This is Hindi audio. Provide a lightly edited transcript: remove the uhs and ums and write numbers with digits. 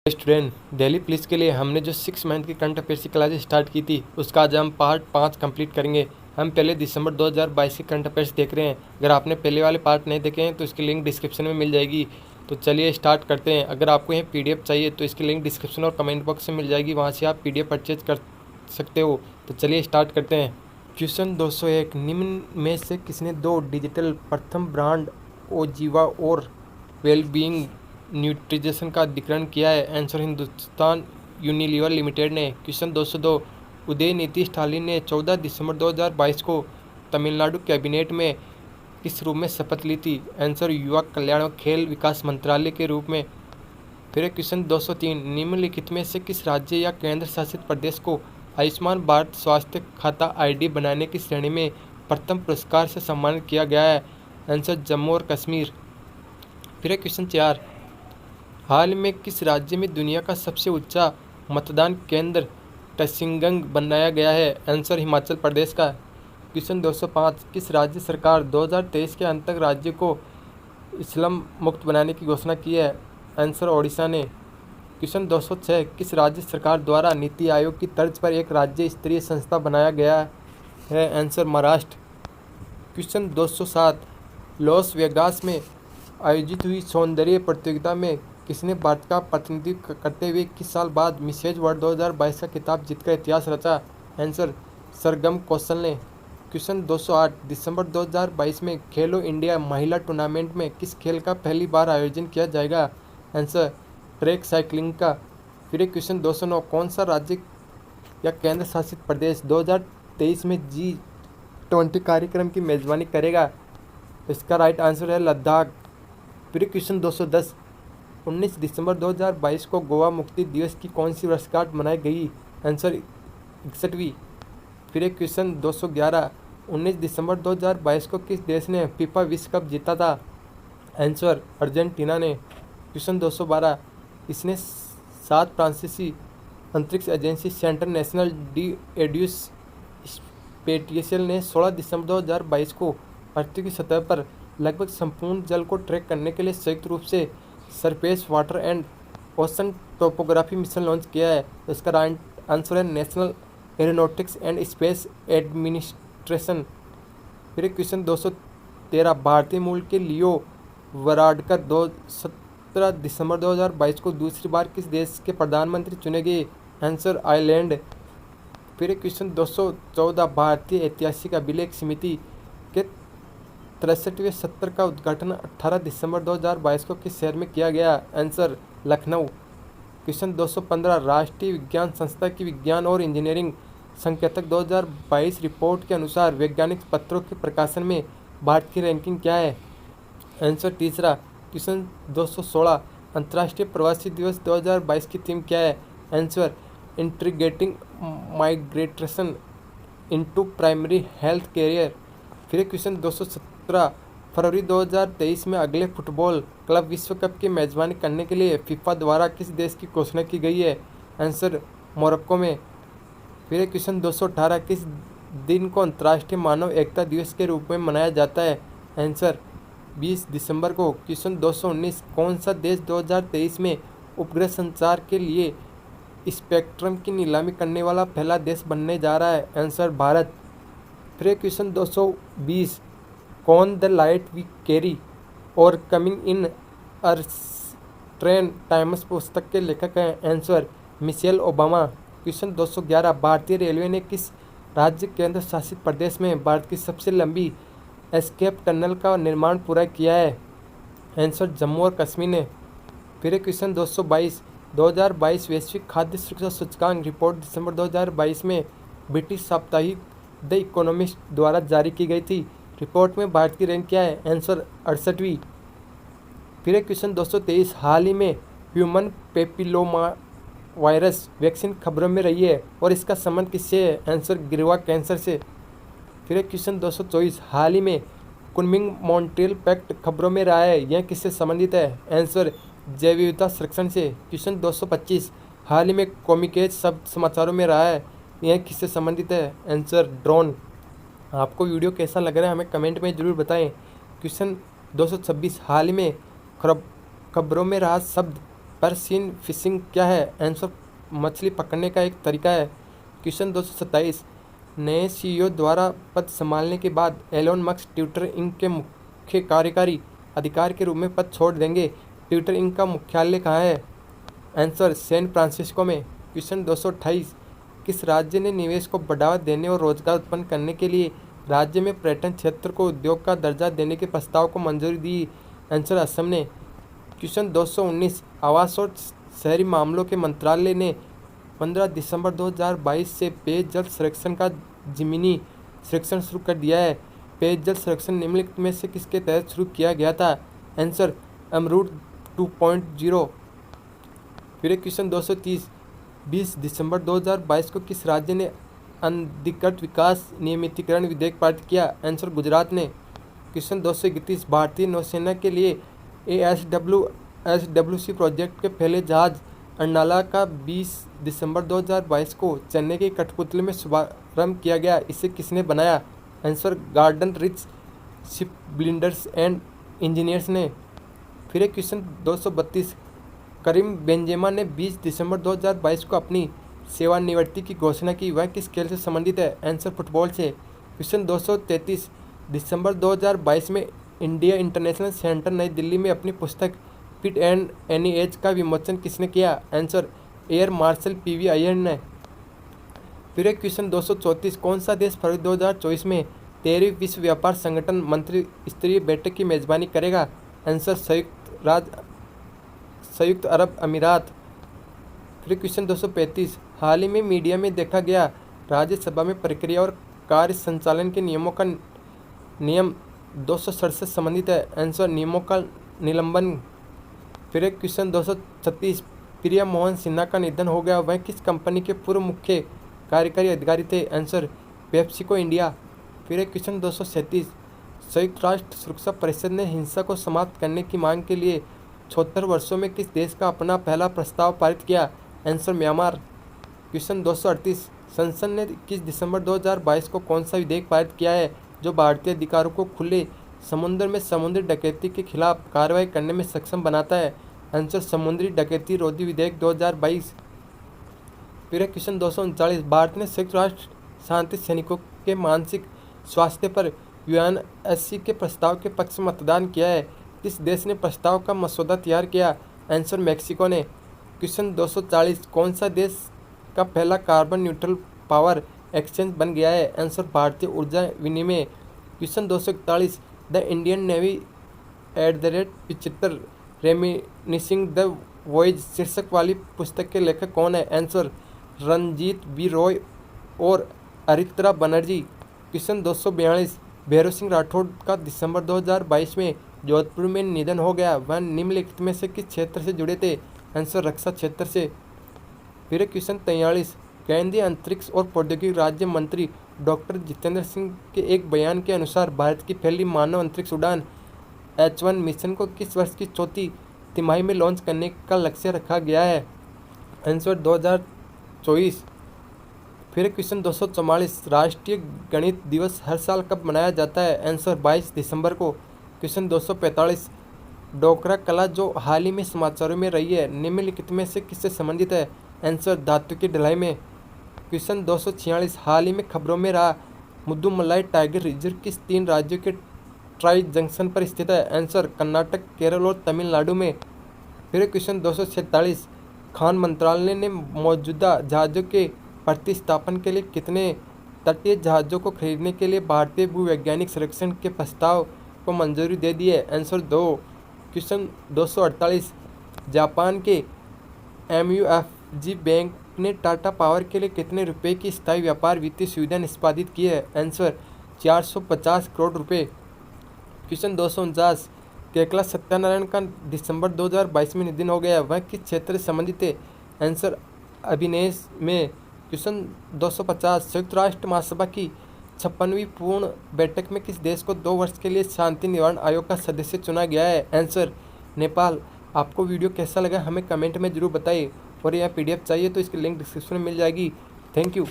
स्टूडेंट, दिल्ली पुलिस के लिए हमने जो 6 मंथ की करंट अफेयर्स की क्लासेस स्टार्ट की थी उसका आज हम पार्ट 5 कंप्लीट करेंगे। हम पहले दिसंबर 2022 की करंट अफेयर्स देख रहे हैं। अगर आपने पहले वाले पार्ट नहीं देखे हैं तो इसकी लिंक डिस्क्रिप्शन में मिल जाएगी। तो चलिए स्टार्ट करते हैं। अगर आपको यह PDF चाहिए तो इसकी लिंक डिस्क्रिप्शन और कमेंट बॉक्स में मिल जाएगी, वहाँ से आप PDF परचेज कर सकते हो। तो चलिए स्टार्ट करते हैं। क्वेश्चन 201, निम्न में से किसने 2 डिजिटल प्रथम ब्रांड ओजीवा और वेलबींग न्यूट्रिशन का अधिग्रहण किया है? आंसर हिंदुस्तान यूनिलीवर लिमिटेड ने। क्वेश्चन 202, उदयनिधि स्टालिन ने 14 दिसंबर 2022 को तमिलनाडु कैबिनेट में किस रूप में शपथ ली थी? आंसर युवा कल्याण और खेल विकास मंत्रालय के रूप में। फिर क्वेश्चन 203, निम्नलिखित में से किस राज्य या केंद्र शासित प्रदेश को आयुष्मान भारत स्वास्थ्य खाता ID बनाने की श्रेणी में प्रथम पुरस्कार से सम्मानित किया गया है? आंसर जम्मू और कश्मीर। फिर क्वेश्चन 4, हाल में किस राज्य में दुनिया का सबसे ऊंचा मतदान केंद्र टसिंगंग बनाया गया है? आंसर हिमाचल प्रदेश का। क्वेश्चन 205, किस राज्य सरकार 2023 के अंत तक राज्य को स्लम मुक्त बनाने की घोषणा की है? आंसर ओडिशा ने। क्वेश्चन 206, किस राज्य सरकार द्वारा नीति आयोग की तर्ज पर एक राज्य स्तरीय संस्था बनाया गया है? Answer Maharashtra. Question 207, Las Vegas में आयोजित हुई सौंदर्य प्रतियोगिता में किसने भारत का प्रतिनिधित्व करते हुए 21 साल बाद मिसेज वर्ल्ड 2022 का खिताब जीतकर इतिहास रचा? आंसर सरगम कौशल ने। क्वेश्चन 208, दिसंबर 2022 में खेलो इंडिया महिला टूर्नामेंट में किस खेल का पहली बार आयोजन किया जाएगा? आंसर ट्रैक साइकिलिंग का। फिर क्वेश्चन 209, कौन सा राज्य या केंद्र शासित प्रदेश 2023 में G20 कार्यक्रम की मेजबानी करेगा? इसका राइट आंसर है लद्दाख। फिर क्वेश्चन 210, 19 दिसंबर 2022 को गोवा मुक्ति दिवस की कौन सी वर्षगांठ मनाई गई? आंसर 61वीं। फिर क्वेश्चन 211, 19 दिसंबर 2022 को किस देश ने फीफा विश्व कप जीता था? आंसर अर्जेंटीना ने। क्वेश्चन 212, इसने 7 फ्रांसीसी अंतरिक्ष agency Centre National d' Etudes Spatiales ने 16 दिसंबर 2022 को पृथ्वी की सतह पर लगभग संपूर्ण जल को ट्रैक करने के लिए संयुक्त रूप से surface water and ocean topography mission launch किया है? तो इसका राइट आंसर है national aeronautics and space administration. फिर क्वेश्चन 213, भारतीय मूल के लियो वराडकर 17 दिसंबर 2022 को दूसरी बार किस देश के प्रधानमंत्री चुने गए? Answer Ireland. फिर क्वेश्चन 214, भारतीय ऐतिहासिक अभिलेख समिति के 63वें सत्र का उद्घाटन 18 दिसंबर 2022 को किस शहर में किया गया? आंसर लखनऊ। क्वेश्चन 215, राष्ट्रीय विज्ञान संस्था की विज्ञान और इंजीनियरिंग संकेतक 2022 रिपोर्ट के अनुसार वैज्ञानिक पत्रों के प्रकाशन में भारत की रैंकिंग क्या है? आंसर तीसरा। क्वेश्चन 216, अंतर्राष्ट्रीय प्रवासी दिवस 2022 की थीम क्या है? Answer integrating migration into primary health carrier. फिर क्वेश्चन 217, फरवरी 2023 में अगले फुटबॉल क्लब विश्व कप की मेजबानी करने के लिए फीफा द्वारा किस देश की घोषणा की गई है? आंसर मोरक्को में। फिर क्वेश्चन 218, किस दिन को अंतर्राष्ट्रीय मानव एकता दिवस के रूप में मनाया जाता है? आंसर 20 दिसंबर को। क्वेश्चन 219, कौन सा देश 2023 में उपग्रह संचार के लिए स्पेक्ट्रम की नीलामी करने वाला पहला देश बनने जा रहा है? आंसर भारत। फिर क्वेश्चन 220, कौन द लाइट वी कैरी और कमिंग इन ट्रेन टाइम्स पुस्तक के लेखक हैं? Answer Michelle Obama. क्वेश्चन 211, भारतीय रेलवे ने किस राज्य केंद्र शासित प्रदेश में भारत की सबसे लंबी एस्केप टनल का निर्माण पूरा किया है? आंसर जम्मू और कश्मीर ने। फिर क्वेश्चन 222, 2022 वैश्विक खाद्य सुरक्षा सूचकांक रिपोर्ट दिसंबर 2022 में ब्रिटिश साप्ताहिक द इकोनॉमिस्ट द्वारा जारी की गई थी। रिपोर्ट में भारत की रैंक क्या है? आंसर 68वीं। फिर क्वेश्चन 223, हाल ही में ह्यूमन पेपिलोमा वायरस वैक्सीन खबरों में रही है और इसका संबंध किससे है? आंसर गिरवा कैंसर से। फिर क्वेश्चन 224, हाल ही में कुनमिंग मॉन्ट्रियल पैक्ट खबरों में रहा है, यह किससे संबंधित है? आंसर जैव विविधता संरक्षण से। क्वेश्चन 225, हाल ही में कॉमिकेज शब्द समाचारों में रहा है, यह किससे संबंधित है? Answer drone. आपको वीडियो कैसा लग रहा है हमें कमेंट में ज़रूर बताएं। क्वेश्चन 226, हाल ही में खबरों में रहा शब्द पर्सिन फिशिंग क्या है? आंसर मछली पकड़ने का एक तरीका है। क्वेश्चन 227 नए सीईओ द्वारा पद संभालने के बाद एलोन मस्क ट्विटर इंक के मुख्य कार्यकारी अधिकारी के रूप में पद छोड़ देंगे। ट्विटर इंक का मुख्यालय कहाँ है? आंसर सैन फ्रांसिस्को में। क्वेश्चन 228 किस राज्य ने निवेश को बढ़ावा देने और रोजगार उत्पन्न करने के लिए राज्य में पर्यटन क्षेत्र को उद्योग का दर्जा देने के प्रस्ताव को मंजूरी दी? आंसर असम ने। क्वेश्चन 219 आवास और शहरी मामलों के मंत्रालय ने 15 दिसंबर 2022 से पेयजल सर्वेक्षण का ज़मीनी सर्वेक्षण शुरू कर दिया है। पेयजल सर्वेक्षण निम्नलिखित में से किसके तहत शुरू किया गया था? आंसर अमरूद 2.0। फिर क्वेश्चन 230 20 दिसंबर 2022 को किस राज्य ने अनधिकृत विकास नियमितीकरण विधेयक पारित किया? आंसर गुजरात ने। क्वेश्चन 231 भारतीय नौसेना के लिए ASWC प्रोजेक्ट के पहले जहाज अर्नाला का 20 दिसंबर 2022 को चेन्नई के कठपुतली में शुभारंभ किया गया। इसे किसने बनाया? Answer garden rich ship builders and engineers ने। फिर क्वेश्चन 232 करीम बेंजेमा ने 20 दिसंबर 2022 को अपनी सेवानिवृत्ति की घोषणा की। वह किस खेल से संबंधित है? आंसर फुटबॉल से। क्वेश्चन 233 दिसंबर 2022 में इंडिया इंटरनेशनल सेंटर नई दिल्ली में अपनी पुस्तक फिट एंड एनी एज का विमोचन किसने किया? Answer air marshal PV Iyer ने। फिर क्वेश्चन 234 कौन सा देश फरवरी 2024 में 13वीं विश्व व्यापार संगठन मंत्री स्तरीय बैठक की मेजबानी करेगा? आंसर संयुक्त अरब अमीरात। फिर क्वेश्चन 235 हाल ही में मीडिया में देखा गया राज्यसभा में प्रक्रिया और कार्य संचालन के नियमों का नियम 267 से संबंधित है। आंसर नियमों का निलंबन। फिर क्वेश्चन 236 प्रिया मोहन सिन्हा का निधन हो गया। वह किस कंपनी के पूर्व मुख्य कार्यकारी अधिकारी थे? Answer PepsiCo India. फिर क्वेश्चन 237 संयुक्त राष्ट्र सुरक्षा परिषद ने हिंसा को समाप्त करने की मांग के लिए 76 वर्षों में किस देश का अपना पहला प्रस्ताव पारित किया? Answer Myanmar. क्वेश्चन 238 संसद ने 21 दिसंबर 2022 को कौन सा विधेयक पारित किया है जो भारतीय अधिकारियों को खुले समुद्र में समुद्री डकैती के खिलाफ कार्रवाई करने में सक्षम बनाता है? आंसर समुद्री डकैती रोधी विधेयक 2022। फिर क्वेश्चन 239 भारत ने संयुक्त राष्ट्र शांति सैनिकों के मानसिक स्वास्थ्य पर UNSC के प्रस्ताव के पक्ष में मतदान किया है। किस देश ने प्रस्ताव का मसौदा तैयार किया? आंसर मैक्सिको ने। क्वेश्चन 240 कौन सा देश का पहला कार्बन न्यूट्रल पावर एक्सचेंज बन गया है? आंसर भारतीय ऊर्जा विनिमय। Question 241 the Indian navy @75 reminiscing the voyage शीर्षक वाली पुस्तक के लेखक कौन है? आंसर रणजीत B रॉय और अरित्रा बनर्जी। क्वेश्चन 242 भैरव सिंह राठौड़ का दिसंबर 2022 में जोधपुर में निधन हो गया। वह निम्नलिखित में से किस क्षेत्र से जुड़े थे? आंसर रक्षा क्षेत्र से। फिर क्वेश्चन 43 केंद्रीय अंतरिक्ष और प्रौद्योगिकी राज्य मंत्री डॉक्टर जितेंद्र सिंह के एक बयान के अनुसार भारत की पहली मानव अंतरिक्ष उड़ान H1 मिशन को किस वर्ष की चौथी तिमाही में लॉन्च करने का लक्ष्य रखा गया है? आंसर 2024। फिर क्वेश्चन 244 राष्ट्रीय गणित दिवस हर साल कब मनाया जाता है? आंसर 22 दिसंबर को। क्वेश्चन 245 डोकरा कला जो हाल ही में समाचारों में रही है निम्नलिखित में से किससे संबंधित है? आंसर धातु की ढलाई में। क्वेश्चन 246 हाल ही में खबरों में रहा मुदुमलाई टाइगर रिजर्व किस 3 राज्यों के ट्राई जंक्शन पर स्थित है? आंसर कर्नाटक, केरल और तमिलनाडु में। फिर क्वेश्चन 246 खान मंत्रालय ने मौजूदा जहाज़ों के प्रतिस्थापन के लिए कितने तटीय जहाज़ों को खरीदने के लिए भारतीय भूवैज्ञानिक सर्वेक्षण के प्रस्ताव को मंजूरी दे दी है? आंसर 2। क्वेश्चन 248 जापान के MUFG बैंक ने टाटा पावर के लिए कितने रुपए की स्थायी व्यापार वित्तीय सुविधा निष्पादित की है? आंसर 450 करोड़ रुपए। क्वेश्चन 249 केकला सत्यानारायण का दिसंबर 2022 में निधन हो गया। वह किस क्षेत्र से संबंधित थे? आंसर अभिनय में। क्वेश्चन 250 संयुक्त राष्ट्र महासभा की 56वीं पूर्ण बैठक में किस देश को 2 वर्ष के लिए शांति निवारण आयोग का सदस्य चुना गया है? आंसर नेपाल। आपको वीडियो कैसा लगा हमें कमेंट में जरूर बताइए और यह PDF चाहिए तो इसकी लिंक डिस्क्रिप्शन में मिल जाएगी। Thank you.